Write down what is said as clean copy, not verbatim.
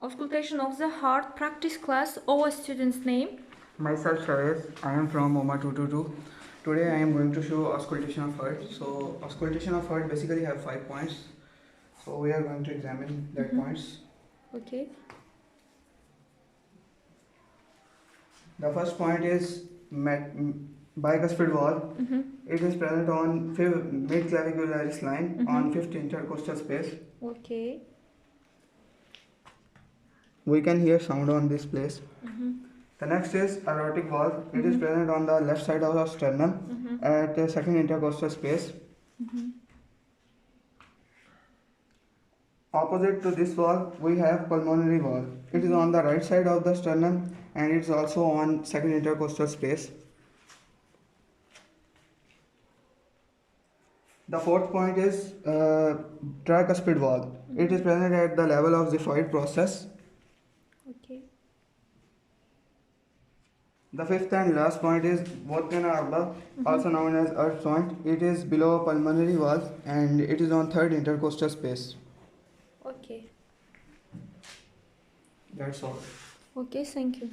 Auscultation of the heart practice class. Our student's name. Myself Shavez, I am from OMA 222. Today I am going to show auscultation of heart. So auscultation of heart basically have 5 points. So we are going to examine that points. Okay. The first point is bicuspid wall. It is present on mid-clavicularis line on 5th intercostal space. Okay. We can hear sound on this place. The next is aortic valve. It is present on the left side of the sternum at the second intercostal space. Opposite to this valve, we have pulmonary valve. It is on the right side of the sternum and it is also on second intercostal space. The fourth point is tricuspid valve. It is present at the level of the xiphoid process. Okay. The fifth and last point is Votkana arba, also known as earth joint. It is below pulmonary valve and it is on third intercostal space. Okay. That's all. Okay, thank you.